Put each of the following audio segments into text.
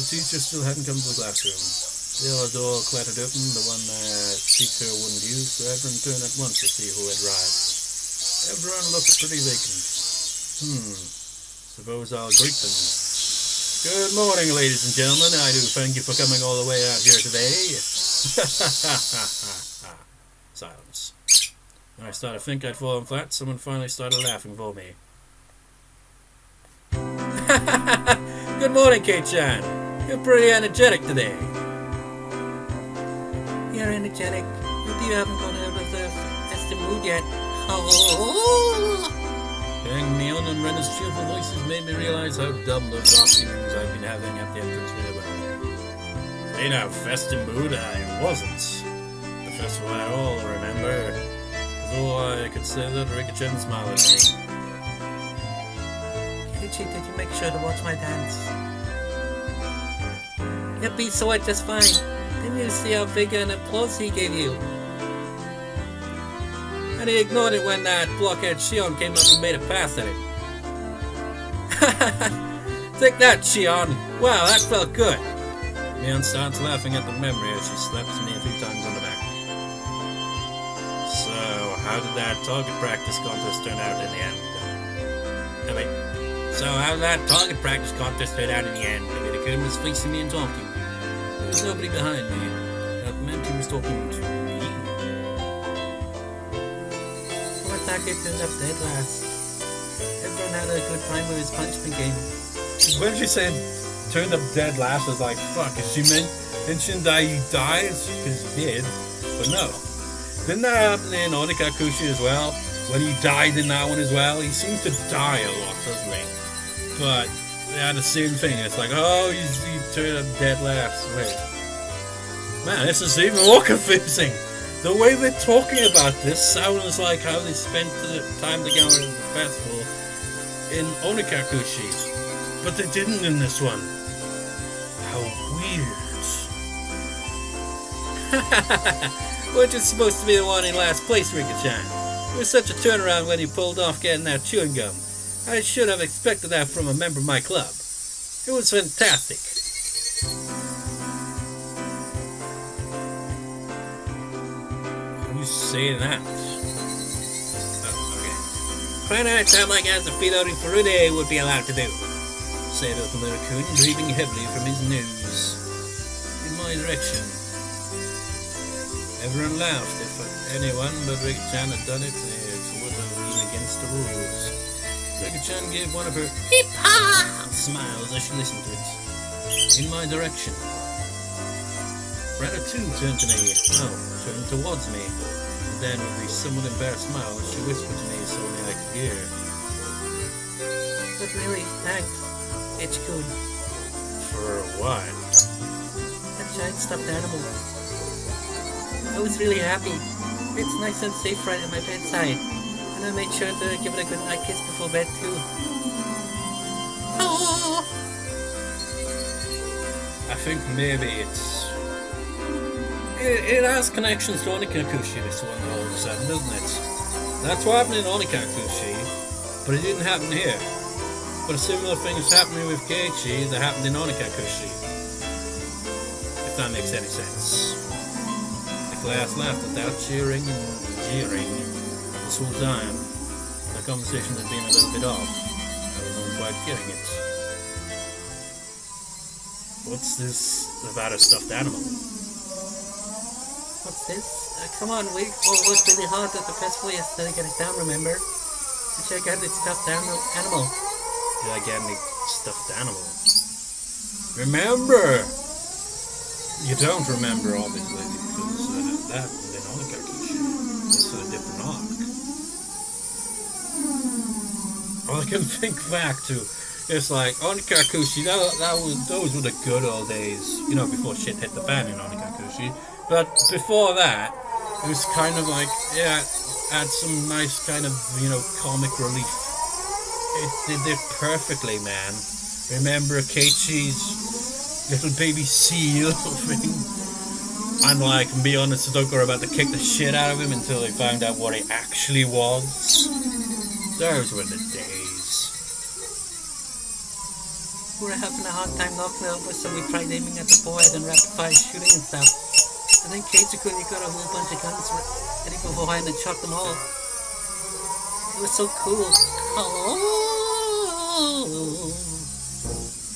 The teacher still hadn't come to the classroom. The other door clattered open, the one teacher wouldn't use, so everyone turned at once to see who had arrived. Everyone looked pretty vacant. Suppose I'll greet them. Good morning, ladies and gentlemen. I do thank you for coming all the way out here today. Silence. When I started to think I'd fallen flat, someone finally started laughing for me. Good morning, Keiichi. You're pretty energetic today. You're energetic, but you haven't gone out of the festive mood yet. Oh. Hearing Mion and Ren's cheerful voices made me realize how dumb those afternoons I've been having at the entrance were. In a festive mood, I wasn't. The festival at all, I remember. Though I could say that Rika-chan smiled at me. Keiichi, did you make sure to watch my dance? It beat so just fine. Didn't you see how big an applause he gave you? And he ignored it when that blockhead Shion came up and made a pass at it. Take that, Shion! Wow, that felt good! Mion starts laughing at the memory as she slaps me a few times on the back. So, how did that target practice contest turn out in the end? How did that target practice contest turn out in the end? Mion was facing me and talking. There was nobody behind me. That meant he was talking to me. Watanabe turned up dead last. Everyone had a good time with his punishment game. When she said turned up dead last, I was like, fuck, is she mentioned that he dies? Because he did. But no. Didn't that happen in Onikakushi as well? When he died in that one as well? He seems to die a lot, doesn't he? But they had the same thing. It's like, oh, he turned up dead last. Wait. Man, this is even more confusing. The way they're talking about this sounds like how they spent the time together in the festival in Onikakushi. But they didn't in this one. How weird. We're just supposed to be the one in last place, Rika-chan. It was such a turnaround when you pulled off getting that chewing gum. I should have expected that from a member of my club. It was fantastic. Who's saying that? Oh, okay. Quite a time like as the Fidori Furude would be allowed to do, said Okumura-kun, breathing heavily from his nose. In my direction. Everyone laughed. If anyone but Rika-chan had done it, it would have been against the rules. Rika-chan gave one of her hip-ha smiles as she listened to it. In my direction. Retta too turned to me. Oh, turned towards me. And then with a somewhat embarrassed smile, she whispered to me so only I could hear. But really, thanks, Keiichi-kun. For what? That giant stuffed animal. I was really happy. It's nice and safe right at my bedside. And I made sure to give it a good night kiss before bed too. Oh! I think maybe it has connections to Onikakushi, this one all of a sudden, doesn't it? That's what happened in Onikakushi, but it didn't happen here. But a similar thing is happening with Keiichi that happened in Onikakushi. If that makes any sense. The class laughed without cheering and jeering this whole time. The conversation had been a little bit off. I wasn't quite getting it. What's this about a stuffed animal? What's this? Come on, we all worked really hard at the festival yesterday to get it down, remember? To check out its stuffed animal. Gigantic stuffed animal. Remember! You don't remember, obviously, because that happened in Onikakushi. It's a different arc. All I can think back to is like Onikakushi. Those were the good old days, you know, before shit hit the fan in Onikakushi. But before that, it was kind of like, yeah, had some nice kind of, you know, comic relief. It did it perfectly, man. Remember Keiichi's little baby seal thing? And like Mion and Sadoko are about to kick the shit out of him until they found out what he actually was. Those were the days. We were having a hard time knocking it over, so we tried aiming at the forehead and rapid fire shooting and stuff. And then Keiichi got a whole bunch of guns ready beforehand and shot them all. It was so cool. Oh.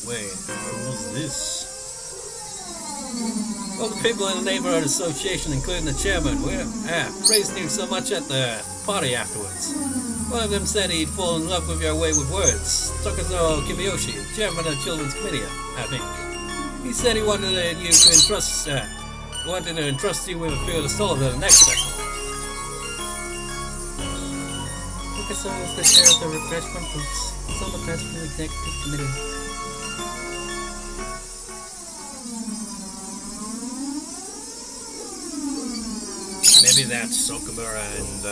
Wait, who was this? All the people in the neighborhood association, including the chairman, praised you so much at the party afterwards. One of them said he'd fall in love with your way with words. Tatarigoroshi, chairman of the children's committee, I think. He said he wanted you to entrust you with a fearless soul of the next festival. Lucas was the chair of the refreshment booths. It's on the festival executive committee. Maybe that's Sokumura and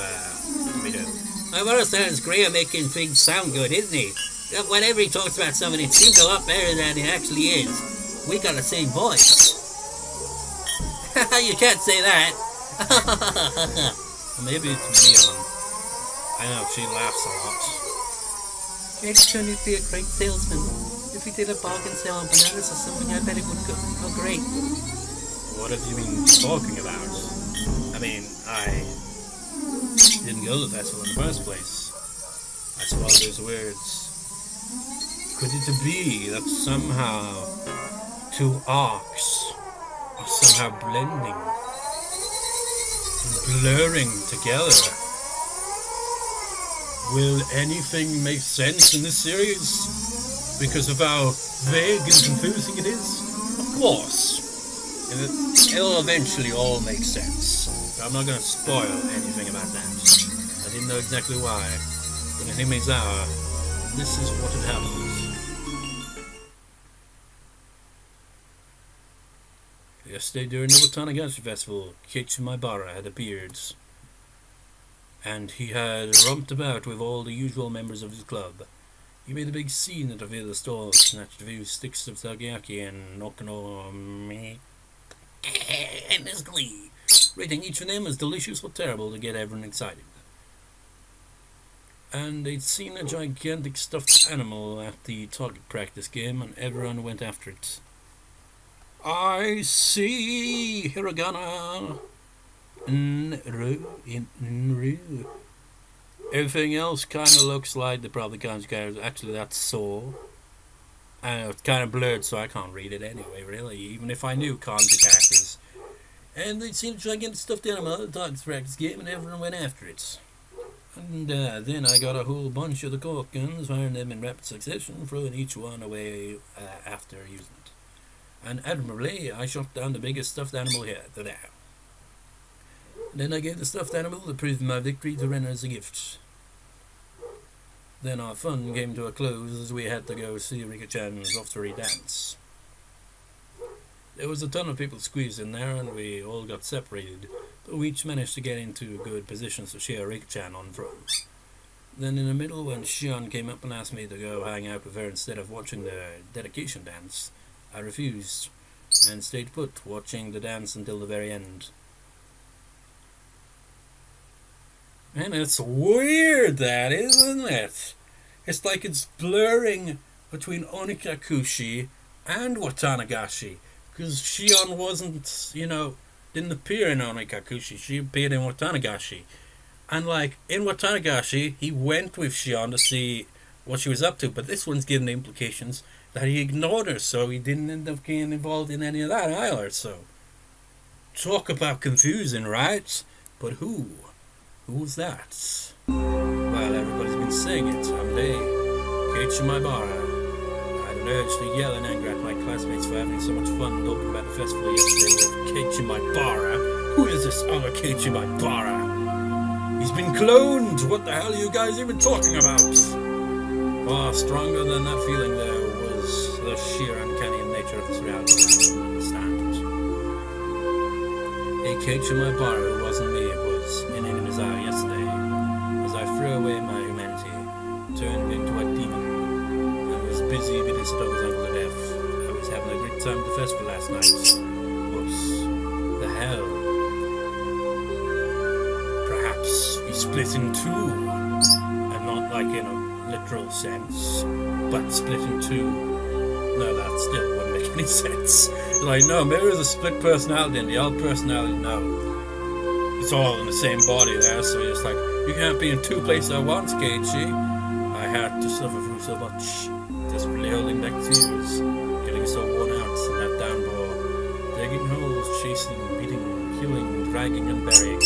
Mion. My brother sounds great at making things sound good, isn't he? Whenever he talks about something, it seems a lot better than it actually is. We got the same voice. You can't say that. Maybe it's Mion. I know, she laughs a lot. Keiichi would be a great salesman. If he did a bargain sale on bananas or something, I bet it would go great. What have you been talking about? I mean, I didn't go to the festival in the first place. I swallowed those words. Could it be that somehow two arcs are somehow blending and blurring together? Will anything make sense in this series because of how vague and confusing it is? Of course. It'll eventually all make sense. I'm not going to spoil anything about that. I didn't know exactly why. But in Himi's hour, this is what had happened. Yesterday during the Watanagashi festival, Keiichi Maibara had appeared. And he had romped about with all the usual members of his club. He made a big scene at a few of the stalls, snatched a few sticks of takoyaki and okonomiyaki in his glee, rating each of them as delicious or terrible to get everyone excited. And they'd seen a gigantic stuffed animal at the target practice game, and everyone went after it. I see hiragana. Nru. Everything else kind of looks like the probably kanji characters. Actually, that's so. And it's kind of blurred, so I can't read it anyway, really, even if I knew kanji characters. And they'd seen a gigantic stuffed animal at the target practice game, and everyone went after it. And then I got a whole bunch of the cork guns, firing them in rapid succession, throwing each one away after using it. And admirably, I shot down the biggest stuffed animal here, there. Then I gave the stuffed animal the proof of my victory to Renner as a gift. Then our fun came to a close as we had to go see Rika-chan's lofty dance. There was a ton of people squeezed in there, and we all got separated, but we each managed to get into good positions to cheer Rika-chan on from. Then in the middle, when Shion came up and asked me to go hang out with her instead of watching the dedication dance, I refused, and stayed put, watching the dance until the very end. And it's weird, that, isn't it? It's like it's blurring between Onikakushi and Watanagashi. Because Shion wasn't, didn't appear in Onikakushi. She appeared in Watanagashi. And, in Watanagashi, he went with Shion to see what she was up to. But this one's giving the implications that he ignored her, so he didn't end up getting involved in any of that either. So, talk about confusing, right? But who? Who was that? Well, everybody's been saying it. Someday, Keiichi Maibara. I had an urge to yell in anger at my classmates for having so much fun talking about the festival yesterday with Keiichi Maibara. Who is this other Keiichi Maibara? He's been cloned! What the hell are you guys even talking about? Far stronger than that feeling there was the sheer uncanny nature of this reality. I couldn't understand. Hey, Keiichi Maibara, who wasn't me, it was in his eye yesterday, as I threw away my humanity, turned into a demon, and was busy beating Satoga's uncle to death. I was having a great time at the festival last night. What the hell? Perhaps we split in two, and not like in a literal sense, but split in two. No, that still wouldn't make any sense. Like, no, maybe there's a split personality, and the old personality, no. It's all in the same body there, so it's like, you can't be in two places at once, Keiichi. I had to suffer through so much, desperately holding back tears, getting so worn out in that downpour, digging holes, chasing, beating, killing, dragging, and burying.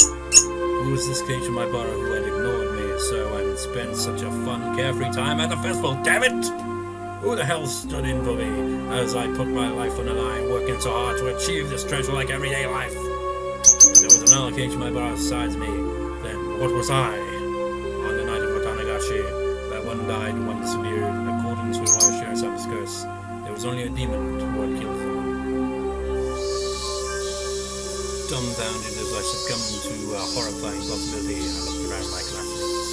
Who was this Keiichi Maibara who had ignored me so and spent such a fun, carefree time at the festival? Damn it! Who the hell stood in for me as I put my life on the line, working so hard to achieve this treasure like everyday life? There was another Keiichi Maibara besides me. Then what was I? On the night of Watanagashi, where one died and one disappeared, in accordance with my share of curse, there was only a demon who had killed someone. Dumbfounded as I succumbed to a horrifying possibility, I looked around my classmates.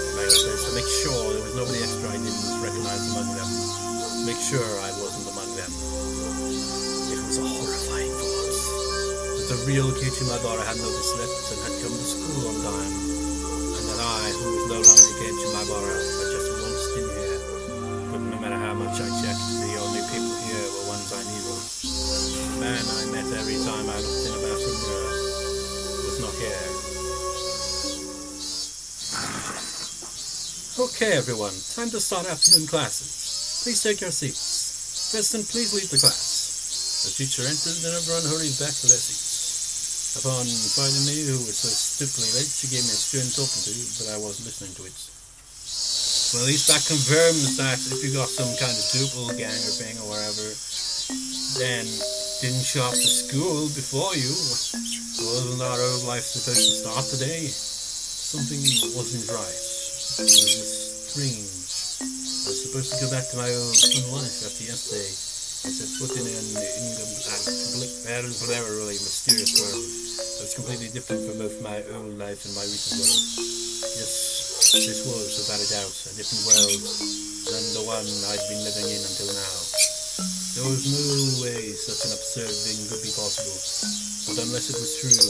I made a face to make sure there was nobody extra I didn't recognize among them. To make sure I wasn't among them. It was a horrifying thought. That the real Keiichi Maibara had overslept and had come to school on time. And that I, who was no longer Keiichi Maibara, had just waltzed in here. But no matter how much I checked, the only people here were ones I knew. The man I met every time I looked in a bathroom mirror was not here. Okay, everyone, time to start afternoon classes. Please take your seats. President, please leave the class. The teacher entered and everyone hurried back to their seats. Upon finding me, who was so stupidly late, she gave me a stern talking to, but I wasn't listening to it. Well, at least that confirms that if you got some kind of doppelganger thing or whatever, then didn't show up to school before you. Wasn't our old life supposed to start today? Something wasn't right. It was just strange. I was supposed to go back to my old fun life after yesterday. I set foot in a really mysterious world. It was completely different from both my old life and my recent world. Yes, this was, without a doubt, a different world than the one I'd been living in until now. There was no way such an absurd thing could be possible, but unless it was true,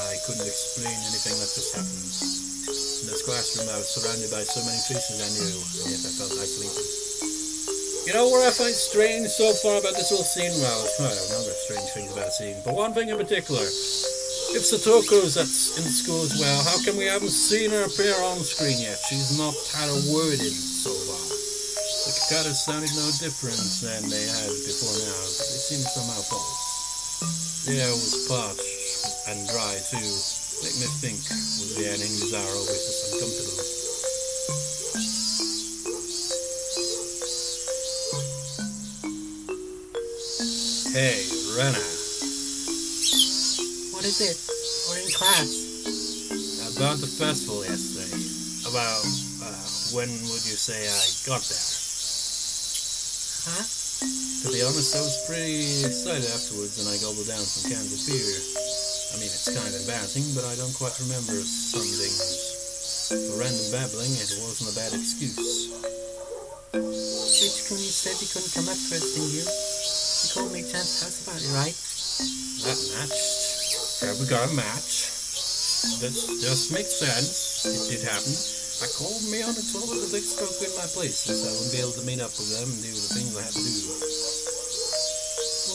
I couldn't explain anything that just happened. In this classroom, I was surrounded by so many faces I knew, and yet I felt isolated. You know what I find strange so far about this whole scene? Well, a number of strange things about the scene, but one thing in particular. If Satoko's in school as well, how come we haven't seen her appear on screen yet? She's not had a word in so far. The Kakatas sounded no different than they had before now, but they seemed somehow false. The air was parched and dry too. Make me think, was the air in English always just uncomfortable? Hey, Rena. What is it? We're in class. About the festival yesterday. About, when would you say I got there? Huh? To be honest, I was pretty excited afterwards and I gobbled down some cans of beer. I mean, it's kind of embarrassing, but I don't quite remember some things. For random babbling, it wasn't a bad excuse. Keiichi-kun, you said you couldn't come at first, didn't you? You called me Chan's house about it, right? That matched. Have we got a match? This just makes sense. It did happen. I called Mion and told her to take stock in my place since I wouldn't be able to meet up with them and do the things I had to do.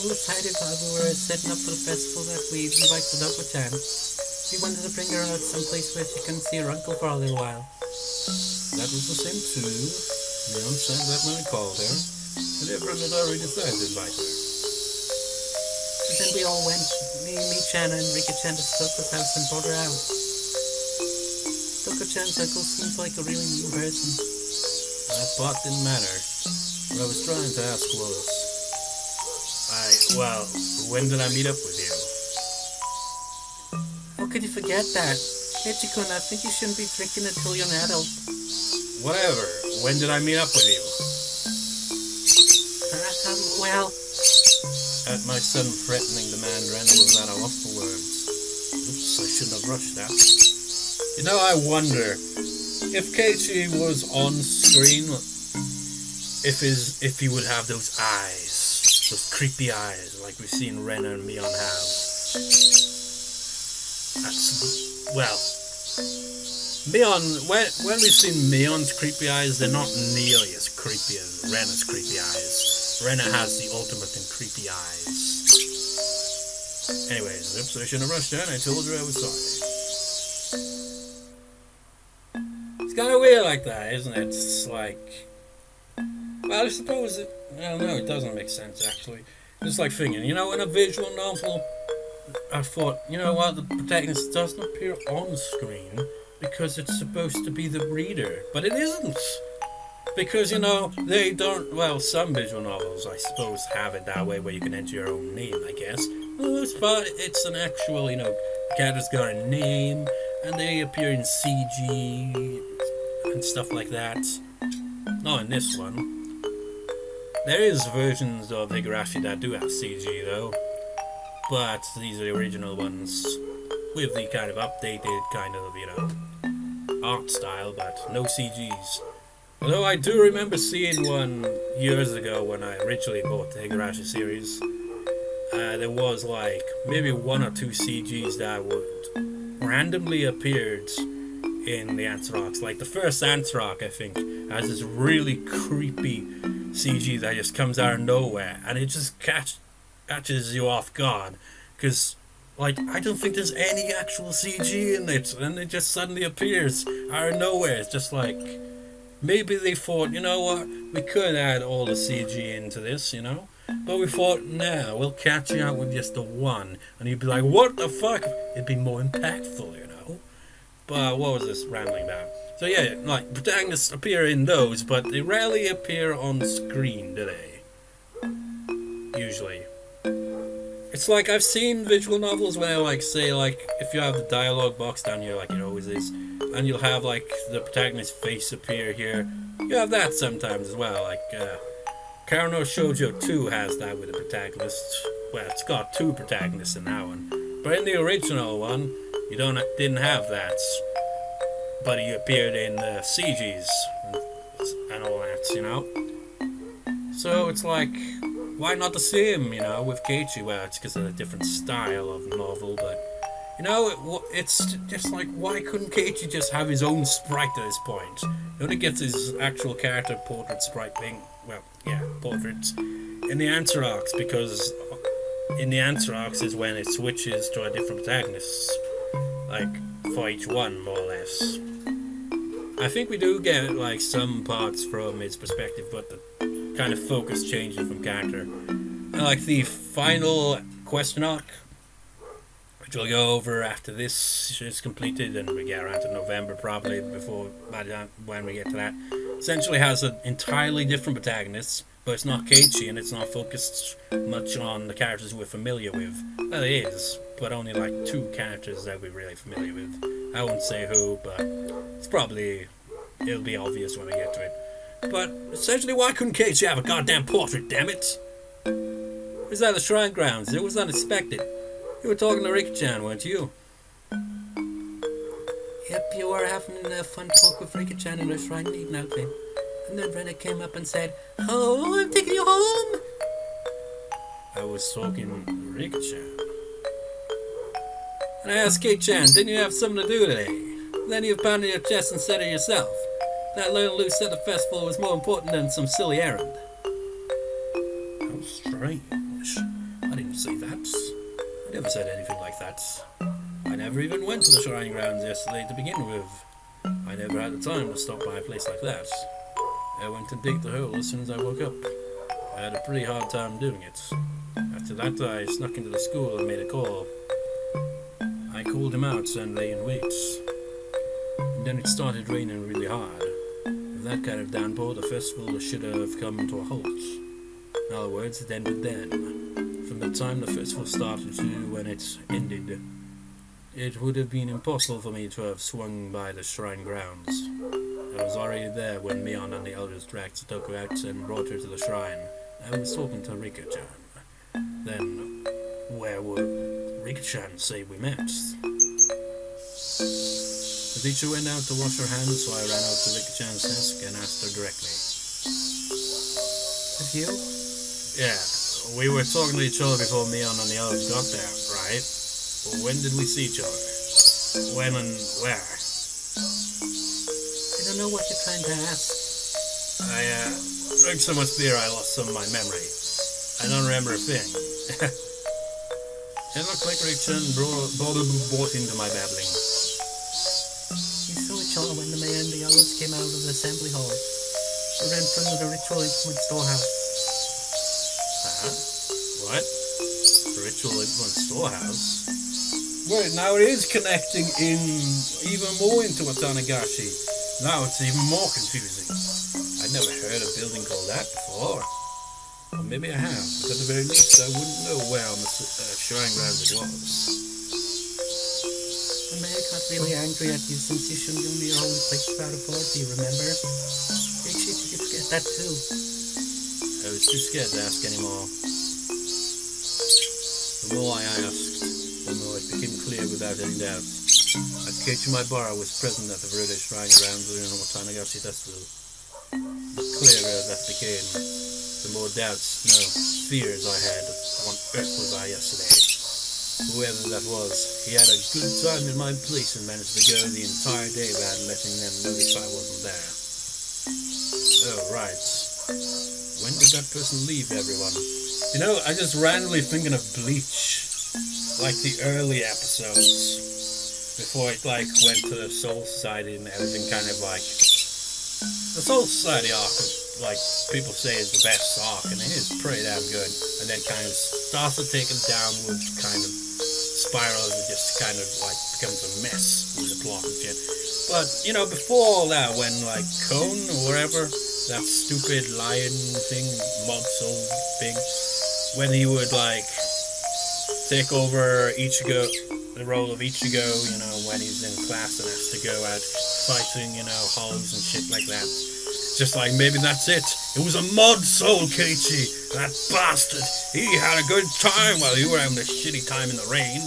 We decided while we were setting up for the festival that we'd invite Sadako-chan. We wanted to bring her out someplace where she couldn't see her uncle for a little while. That was the same too. Mion said that when I called her, but everyone had already decided to invite her. And then we all went, me, Chan, and Rika-chan to Stoko's house and brought her out. Stoko-chan's uncle seems like a really mean person. That part didn't matter. What I was trying to ask was, when did I meet up with you? How could you forget that? Keiichi-kun, I think you shouldn't be drinking until you're an adult. Whatever. When did I meet up with you? Well... At my sudden threatening demand, Randall was at a loss for words. Oops, I shouldn't have rushed that. You know, I wonder if Keiichi was on screen, if he would have those eyes, those creepy eyes, like we've seen Ren and Mion have. Mion, when we've seen Mion's creepy eyes, they're not nearly as creepy as Ren's creepy eyes. Rena has the ultimate in creepy eyes. Anyways, oops, I shouldn't have rushed her, and I told her I was sorry. It's kind of weird like that, isn't it? It's like... Well, I suppose it... I don't know, it doesn't make sense, actually. Just like thinking, in a visual novel, I thought, you know what, the protagonist doesn't appear on screen because it's supposed to be the reader, but it isn't. Because, they don't... Well, some visual novels, I suppose, have it that way where you can enter your own name, I guess. For the most part, it's an actual, character's got a name, and they appear in CG and stuff like that. Not in this one. There is versions of Higurashi that do have CG, though. But these are the original ones with the kind of updated kind of, art style, but no CGs. Although I do remember seeing one years ago when I originally bought the Higurashi series. There was like maybe one or two CGs that would randomly appeared in the answer arcs. Like the first answer arc, I think, has this really creepy CG that just comes out of nowhere, and it just catches you off guard. Because, like, I don't think there's any actual CG in it, and it just suddenly appears out of nowhere. It's just like, maybe they thought, you know what, we could add all the CG into this, but we thought, nah, we'll catch you out with just the one, and you'd be like, what the fuck? It'd be more impactful, But what was this rambling about? So yeah, like, protagonists appear in those, but they rarely appear on screen, do they? Usually. It's like, I've seen visual novels where, like, say, like, if you have the dialogue box down here, like it always is, and you'll have, like, the protagonist's face appear here. You have that sometimes as well, like, Karo Shoujo 2 has that with the protagonist. Well, it's got two protagonists in that one. But in the original one, you didn't have that. But he appeared in the CGs and all that, So it's like, why not the same, with Keiichi? Well, it's because of a different style of novel, but, it's just like, why couldn't Keiichi just have his own sprite at this point? He only gets his actual character portrait sprite thing, portraits, in the answer arcs, because in the answer arcs is when it switches to a different protagonist, like, for each one, more or less. I think we do get, like, some parts from his perspective, but the kind of focus changes from character. And, like, the final question arc, which we'll go over after this is completed, and we get around to November probably, by the time when we get to that, essentially has an entirely different protagonist, but it's not Keiichi, and it's not focused much on the characters we're familiar with. Well, it is, but only like two characters that we're really familiar with. I won't say who, but it'll be obvious when we get to it. But essentially, why couldn't Keiichi have a goddamn portrait, damn it? It was at the shrine grounds. It was unexpected. You were talking to Rika-chan, weren't you? Yep, you were having a fun talk with Rika-chan in the shrine meeting outfit. And then Rena came up and said, "Oh, I'm taking you home." I was talking to Rika-chan. And I asked Kei-chan, didn't you have something to do today? Then you pounded your chest and said it yourself. That little loose at the festival was more important than some silly errand. How strange. I didn't say that. I never said anything like that. I never even went to the shrine grounds yesterday to begin with. I never had the time to stop by a place like that. I went to dig the hole as soon as I woke up. I had a pretty hard time doing it. After that, I snuck into the school and made a call. I called him out and lay in wait. And then it started raining really hard. With that kind of downpour, the festival should have come to a halt. In other words, it ended then. From the time the festival started to when it ended, it would have been impossible for me to have swung by the shrine grounds. I was already there when Mion and the elders dragged Satoko out and brought her to the shrine. I was talking to Rika-chan. Then, where would Rika-chan say we met? The teacher went out to wash her hands, so I ran up to Rika-chan's desk and asked her directly. With you? Yeah, we were talking to each other before Mion and the others got there, right? Well, when did we see each other? When and where? I don't know what you're trying to ask. Drank so much beer I lost some of my memory. I don't remember a thing. It looked like Rick-chan brought into my babbling. You saw each other when the mayor and the others came out of the assembly hall. We were in front of the ritual influence storehouse. Huh? What? Ritual influence storehouse? Wait, now it is connecting in even more into Watanagashi. Now it's even more confusing. I'd never heard a building called that before. Or maybe I have, but at the very least I wouldn't know where on the shrine grounds it was. The mayor got really angry at you since you shouldn't go near holy places without authority, remember? Keiichi, did you forget that too? I was too scared to ask anymore. The more I asked, the more it became clear without any doubt that Keiichi Maibara was present at the Verde Shrine grounds during the Watanagashi festival. The clearer that became, the more doubts, no, fears I had. What on earth was I yesterday? Whoever that was, he had a good time in my place and managed to go the entire day without letting them notice I wasn't there. Oh, right. When did that person leave, everyone? You know, I just randomly thinking of Bleach, like the early episodes, before it like went to the Soul Society and everything kind of like, the Soul Society arc is, like people say, is the best arc, and it is pretty damn good, and then kind of starts to take a downward kind of spiral as it just kind of like becomes a mess with the plot and shit. But, you know, before all that, when like Cone or whatever, that stupid lion thing, mod soul thing, when he would like take over Ichigo, the role of Ichigo, you know, when he's in class and has to go out fighting, you know, hollows and shit like that. Just like, maybe that's it. It was a mod soul, Keiichi. That bastard. He had a good time while you were having a shitty time in the rain.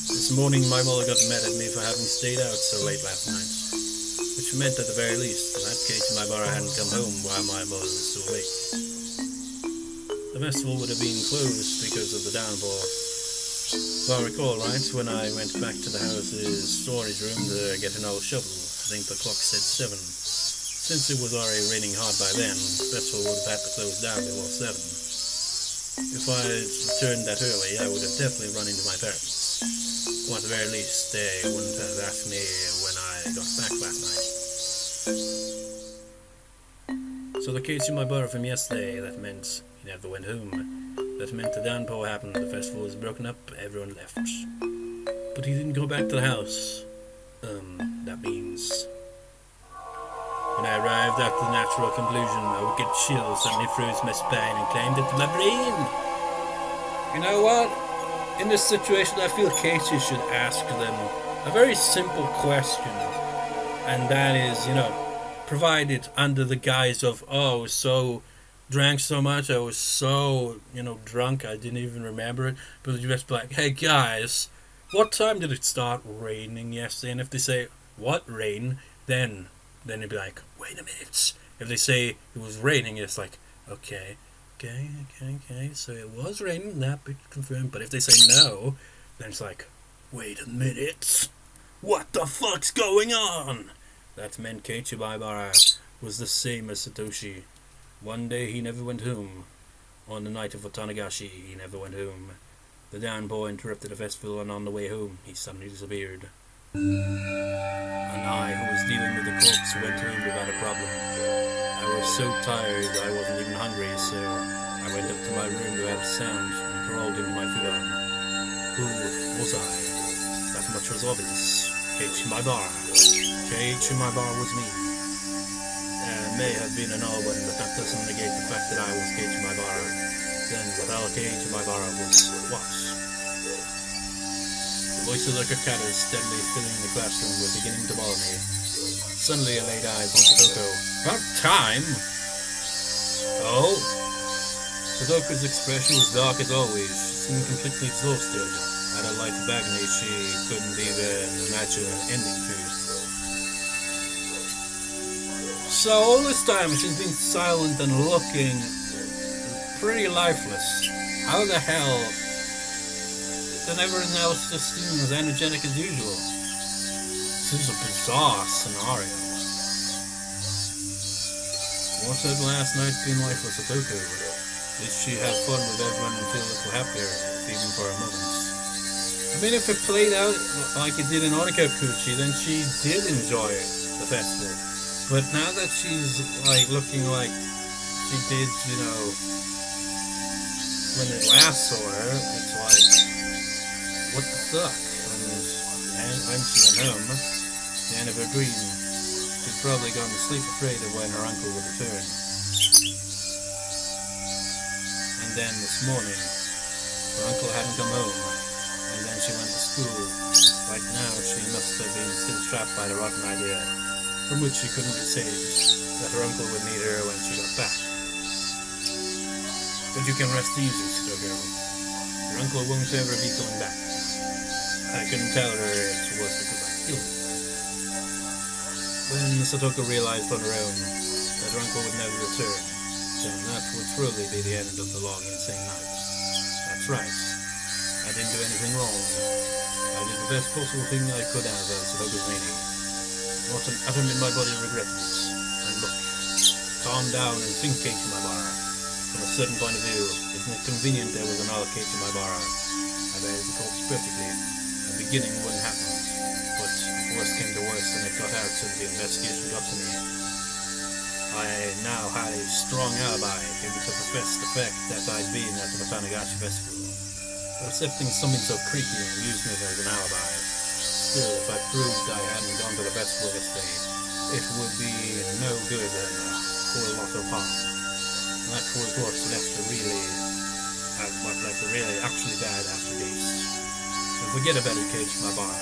This morning my mother got mad at me for having stayed out so late last night. Which meant at the very least that Keiichi Maibara hadn't come home while my mother was still awake. The festival would have been closed because of the downpour. If I recall right, when I went back to the house's storage room to get an old shovel, I think the clock said 7. Since it was already raining hard by then, the festival would have had to close down before 7. If I had returned that early, I would have definitely run into my parents. Or at the very least, they wouldn't have asked me when I got back last night. So the Keiichi Maibara from yesterday, that meant he never went home. That meant the downpour happened, the festival was broken up, everyone left. But he didn't go back to the house. That means... When I arrived at the natural conclusion, a wicked chill suddenly froze my spine and climbed into my brain. You know what? In this situation, I feel Keiichi should ask them a very simple question. And that is, you know, provided under the guise of, oh, I was so drank so much, I was so, you know, drunk, I didn't even remember it. But you just be like, hey guys, what time did it start raining yesterday? And if they say, what rain? Then it'd be like, wait a minute. If they say it was raining, it's like, okay, so it was raining, that bit confirmed. But if they say no, then it's like, wait a minute, what the fuck's going on? That meant Keiichi Maibara was the same as Satoshi. One day he never went home. On the night of Watanagashi, he never went home. The downpour interrupted the festival, and on the way home, he suddenly disappeared. And I, who was dealing with the corpse, went home without a problem. I was so tired I wasn't even hungry, so I went up to my room without a sound and crawled into my futon. Who was I? That much was obvious. Keiichi Maibara. Keiichi Maibara was me. May have been an old one, but that doesn't negate the fact that I was Keiichi Maibara. Then what else Keiichi Maibara was what? The voice of the cicada steadily filling the classroom was beginning to bother me. Suddenly I laid eyes on Sadoko. About time. Oh? Sadoko's expression was dark as always. She seemed completely exhausted. At a life of agony she couldn't even imagine an ending to. So all this time she's been silent and looking pretty lifeless. How the hell then everyone else just seems as energetic as usual? This is a bizarre scenario. What had last night been like for Satoko? Did she have fun with everyone and feel a little happier, even for a moment? I mean, if it played out like it did in Onikakushi, then she did enjoy the festival. But now that she's like looking like she did, you know, when it last saw her, it's like, what the fuck? And when she went home, the end of her dream, she'd probably gone to sleep afraid of when her uncle would return. And then this morning, her uncle hadn't come home, and then she went to school. Right now, she must have been still trapped by the rotten idea, from which she couldn't be saved, that her uncle would need her when she got back. But you can rest easy, Satoko. Your uncle won't ever be coming back. I couldn't tell her it was because I killed him. When Satoko realized on her own that her uncle would never return, then that would truly be the end of the long, insane night. That's right. I didn't do anything wrong. I did the best possible thing I could have as Satoko's meaning. Not an atom in my body regretted it. And look, calm down and think, Keiichi Maibara. From a certain point of view, isn't it convenient there was another Keiichi Maibara? I bet it corpse perfectly. The beginning wouldn't happen. But if worst came to worst and it got out and the investigation got to me, I now had a strong alibi able to profess the fact that I'd been at the Watanagashi festival. Accepting something so creepy and using it as an alibi. Still, if I proved I hadn't gone to the festival yesterday, it would be no good and a whole lot of harm. And that was what left the really actually bad aftertaste. So forget about it, Keiichi Maibara.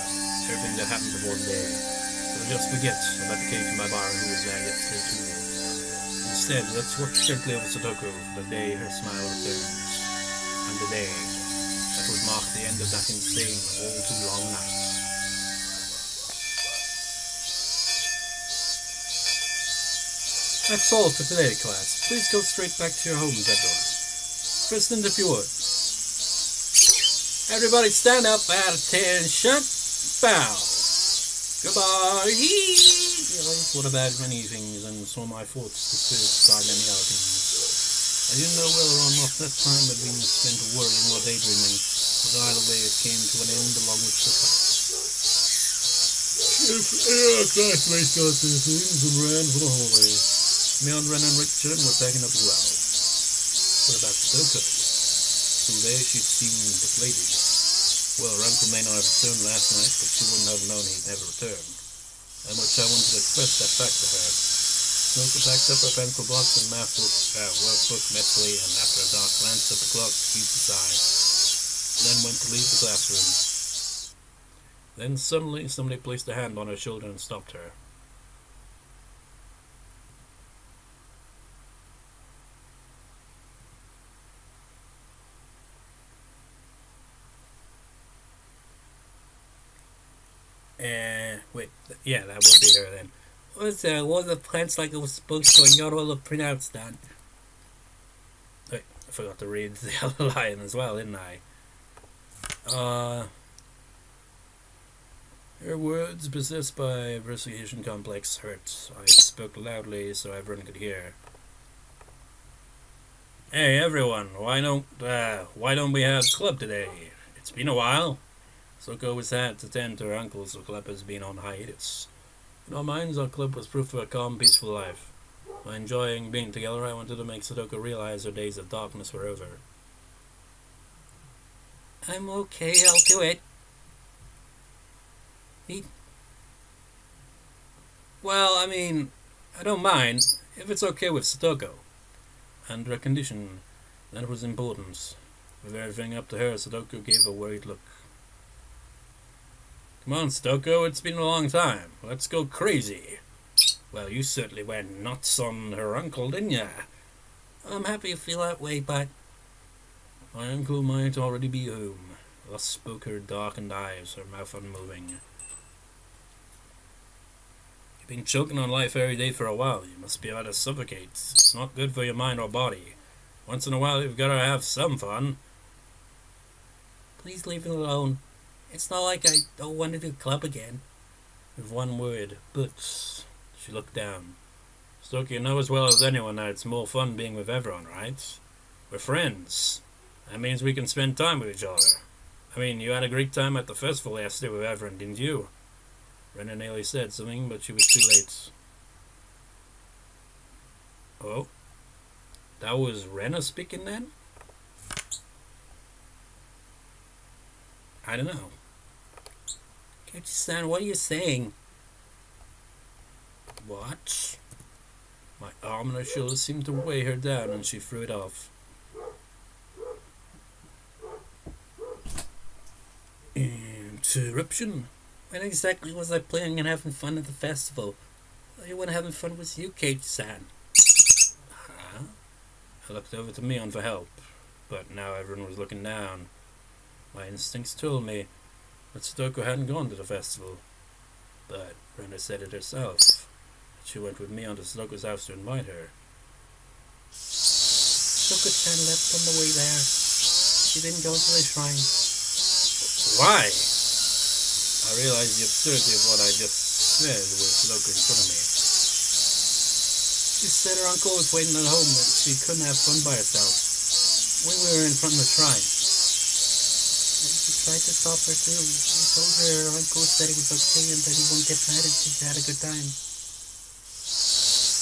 Everything that happened before today. So just forget about the Keiichi Maibara who was there yesterday too. Instead, let's watch gently over Satoko for the day her smile returns. And the day that would mark the end of that insane, all too long night. That's all for today, class. Please go straight back to your homes, everyone. President, if you would. Everybody stand up at attention. Bow. Goodbye. What about many things, and so my thoughts to describe many other things. I didn't know whether or not that time had been spent worrying or daydreaming, but either way it came to an end along with the class. Classmates got their things and ran for the hallway. Mion, Ren, and Richard were packing up as well. What about Satoko? Someday she'd seemed deflated. Well, her uncle may not have returned last night, but she wouldn't have known he'd never returned. How much I wanted to express that fact to her. Satoko packed up her pencil box and math workbook messily, and after a dark glance at the clock, heaved a sigh. Then went to leave the classroom. Then suddenly somebody placed a hand on her shoulder and stopped her. Wait, yeah, that would be her then. Was the plants like it was supposed to, and got all the printouts done? Wait, I forgot to read the other line as well, didn't I? Her words, possessed by persecution complex, hurt. I spoke loudly so everyone could hear. Hey everyone, why don't we have club today? It's been a while. Soko was sad to tend to her uncle, so club has been on hiatus. In our minds, our club was proof of a calm, peaceful life. By enjoying being together, I wanted to make Satoko realize her days of darkness were over. I'm okay, I'll do it. Well, I mean, I don't mind, if it's okay with Satoko. Under a condition, that was important. With everything up to her, Satoko gave a worried look. Come on, Satoko, it's been a long time. Let's go crazy. Well, you certainly went nuts on her uncle, didn't ya? I'm happy you feel that way, but my uncle might already be home. Thus spoke her darkened eyes, her mouth unmoving. You've been choking on life every day for a while. You must be about to suffocate. It's not good for your mind or body. Once in a while, you've got to have some fun. Please leave it alone. It's not like I don't want to do club again. With one word, but she looked down. Stoke, you know as well as anyone that it's more fun being with everyone, right? We're friends. That means we can spend time with each other. I mean, you had a great time at the festival yesterday with everyone, didn't you? Rena nearly said something, but she was too late. Oh? That was Rena speaking then? I don't know. Keiichi-san, what are you saying? What? My arm and her shoulder seemed to weigh her down and she threw it off. Interruption? When exactly was I planning on having fun at the festival? The only one having fun was you, Keiichi-san. Huh? I looked over to Mion for help, but now everyone was looking down. My instincts told me that Stoko hadn't gone to the festival, but Brenda said it herself. She went with me onto Stoko's house to invite her. Stoko-chan left on the way there. She didn't go to the shrine. Why? I realized the absurdity of what I just said with Stoko in front of me. She said her uncle was waiting at home and she couldn't have fun by herself. When we were in front of the shrine. She tried to stop her too. She told her uncle said it was okay and that he wouldn't get mad if she had a good time.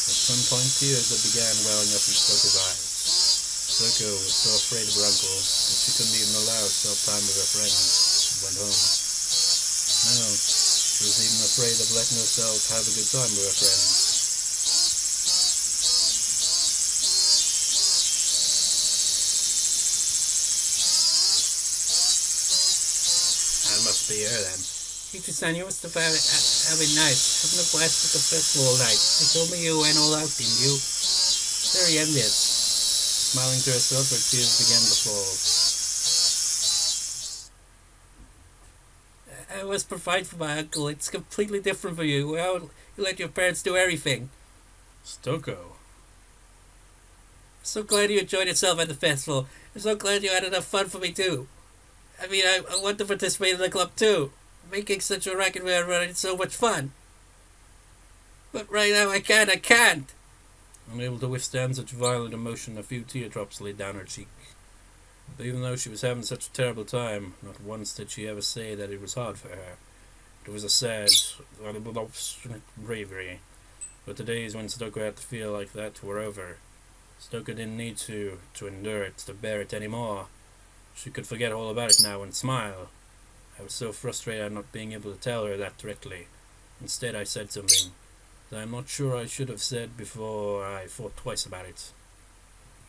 At some point, tears had began welling up in Stoko's eyes. Stoko was so afraid of her uncle that she couldn't even allow herself time with her friends and went home. No, she was even afraid of letting herself have a good time with her friends. That must be her then. Keiichi-san, you must have had it nice, having a blast at the festival all night. You told me you went all out, didn't you? Very envious. Smiling to herself, her tears began to fall. I was provided for my uncle. It's completely different for you. Well, you let your parents do everything. Stoko. I'm so glad you enjoyed yourself at the festival. I'm so glad you had enough fun for me too. I mean, I want to participate in the club too. Making such a racket with everyone is so much fun. But right now I can't. Unable to withstand such violent emotion, a few teardrops laid down her cheek. But even though she was having such a terrible time, not once did she ever say that it was hard for her. It was a sad, obstinate bravery. But the days when Stoko had to feel like that were over. Stoko didn't need to endure it, to bear it anymore. She could forget all about it now and smile. I was so frustrated at not being able to tell her that directly. Instead, I said something that I'm not sure I should have said before I thought twice about it.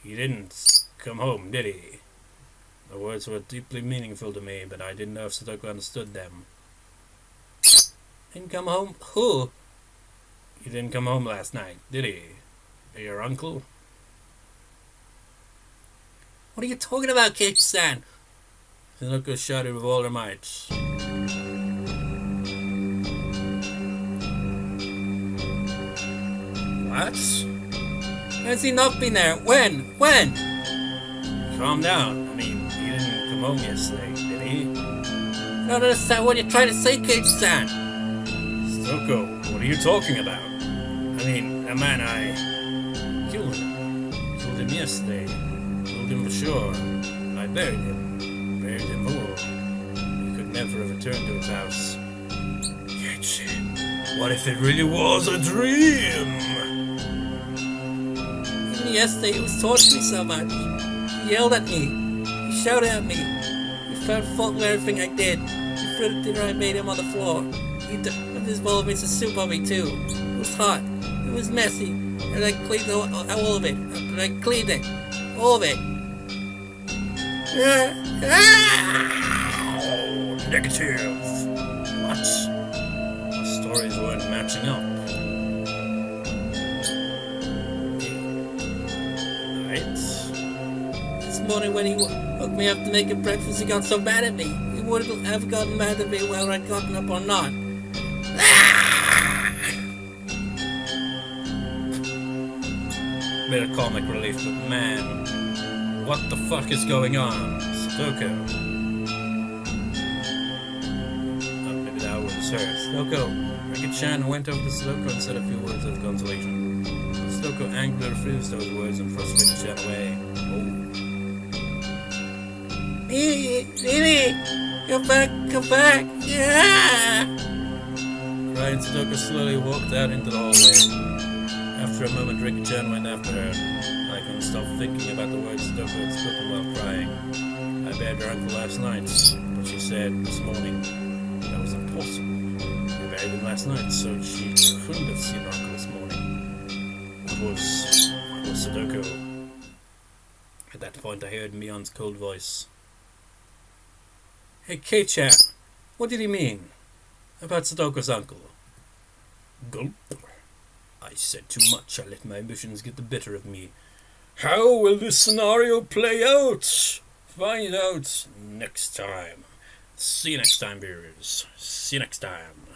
He didn't come home, did he? The words were deeply meaningful to me, but I didn't know if Stoko understood them. Didn't come home? Who? He didn't come home last night, did he? Your uncle? What are you talking about, Keiichi-san? Stoko shouted with all her might. What? Has he not been there? When? Calm down. I mean, he didn't come home yesterday, did he? I don't understand what you're trying to say, Keiichi-san. Stoko, what are you talking about? I mean, the man I killed him. Killed him yesterday. Killed him for sure. I buried him. Buried him whole. He could never have returned to his house. Keiichi, what if it really was a dream? Even yesterday he was torturing me so much. He yelled at me. He shouted at me. He found fault with everything I did. He threw the dinner I made him on the floor. He dumped his bowl of miso soup on me too. It was hot. It was messy. And I cleaned all of it. And I cleaned it. All of it. Oh, negative. What? The stories weren't matching up. Right? This morning when he woke me up to make him breakfast, he got so mad at me. He wouldn't have gotten mad at me whether I'd gotten up or not. Bit of comic relief, but man, what the fuck is going on? Stoko. Oh, maybe that was her. Stoko. Rika-chan went over to Stoko and said a few words of consolation. Sadoko angrily refused those words and thrust Rika-chan away. Mimi, come back, yeah! Crying, Sadoko slowly walked out into the hallway. After a moment, Rika-chan went after her. I couldn't stop thinking about the words Sadoko had spoken while crying. I buried her uncle last night, but she said this morning that was impossible. We buried him last night, so she couldn't have seen her uncle this morning. What was Sadoko? At that point, I heard Mion's cold voice. Hey, Keiichi, what did he mean about Sadoko's uncle? Gulp. I said too much. I let my emotions get the better of me. How will this scenario play out? Find out next time. See you next time, viewers. See you next time.